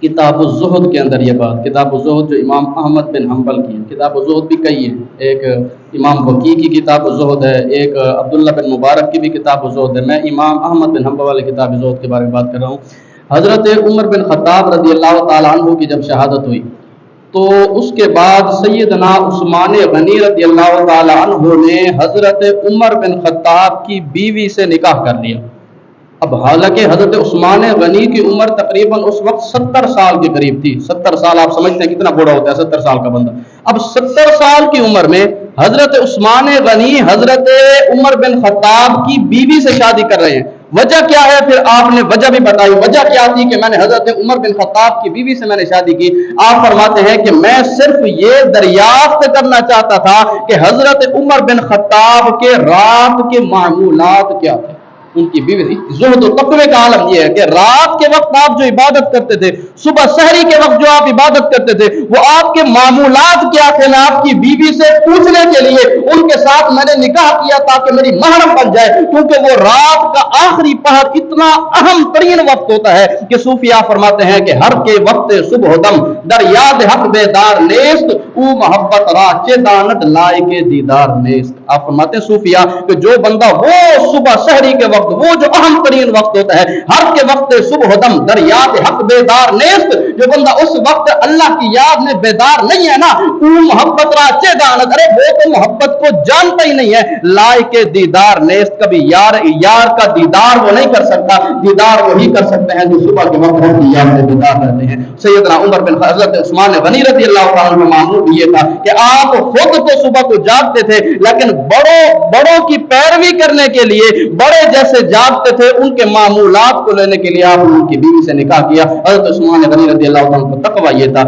کتاب الزہد کے اندر یہ بات، کتاب الزہد جو امام احمد بن حنبل کی ہے، کتاب الزہد بھی کئی ہیں، ایک امام وقی کی کتاب الزہد ہے، ایک عبداللہ بن مبارک کی بھی کتاب الزہد ہے، میں امام احمد بن حنبل والی کتاب الزہد کے بارے میں بات کر رہا ہوں۔ حضرت عمر بن خطاب رضی اللہ تعالیٰ عنہ کی جب شہادت ہوئی تو اس کے بعد سیدنا عثمان غنی رضی اللہ تعالیٰ عنہ نے حضرت عمر بن خطاب کی بیوی سے نکاح کر لیا۔ اب حالانکہ حضرت عثمان غنی کی عمر تقریباً اس وقت 70 سال کے قریب تھی۔ 70 سال آپ سمجھتے ہیں کتنا بوڑھا ہوتا ہے 70 سال کا بندہ۔ اب 70 سال کی عمر میں حضرت عثمان غنی حضرت عمر بن خطاب کی بیوی سے شادی کر رہے ہیں۔ وجہ کیا ہے؟ پھر آپ نے وجہ بھی بتائی۔ وجہ کیا تھی کہ میں نے حضرت عمر بن خطاب کی بیوی سے میں نے شادی کی؟ آپ فرماتے ہیں کہ میں صرف یہ دریافت کرنا چاہتا تھا کہ حضرت عمر بن خطاب کے رات کے معمولات کیا تھے، ان کی بیوی۔ زہد و تقوی کا عالم یہ ہے کہ رات کے وقت آپ جو عبادت کرتے تھے، صبح سحری کے وقت جو آپ عبادت کرتے تھے، وہ آپ کے معمولات کیا تھے؟ میں آپ کی بیوی سے پوچھنے کے لیے ان کے ساتھ میں نے نکاح کیا تاکہ میری محرم بن جائے، کیونکہ وہ رات کا آخری پہر اتنا اہم ترین وقت ہوتا ہے کہ صوفیاء فرماتے ہیں کہ ہر کے وقت صبح دم در یاد حق بیدار نیست، او محبت را چے دانت لائے کے دیدار نیست۔ آپ فرماتے ہیں صوفیاء کہ جو بندہ وہ صبح سحری کے وقت، وہ جو اہم ترین وقت ہوتا ہے، ہر کے وقت صبح دم در یاد حق بیدار نیست، جو بندہ اس وقت اللہ کی یاد میں بیدار نہیں ہے نا، او محبت را چے دانت، ارے وہ تو محبت کو جانتا ہی نہیں ہے، لائے کے دیدار نیست، کبھی یار کا دیدار وہ نہیں کر سکتا، دیدار وہی کر سکتے ہیں جو صبح کے وقت رب کی یاد میں بیدار رہتے ہیں۔ سیدنا عمر بن حضرت عثمان غنی رضی اللہ تعالیٰ عنہ معمول یہ تھا کہ آپ خود تو صبح کو جاگتے تھے، لیکن بڑوں کی پیروی کرنے کے لیے بڑے جیسے جاگتے تھے، ان کے معمولات کو لینے کے لیے آپ نے ان کی بیوی سے نکاح کیا۔ حضرت عثمان غنی رضی اللہ عنہ کو تقوی یہ تھا۔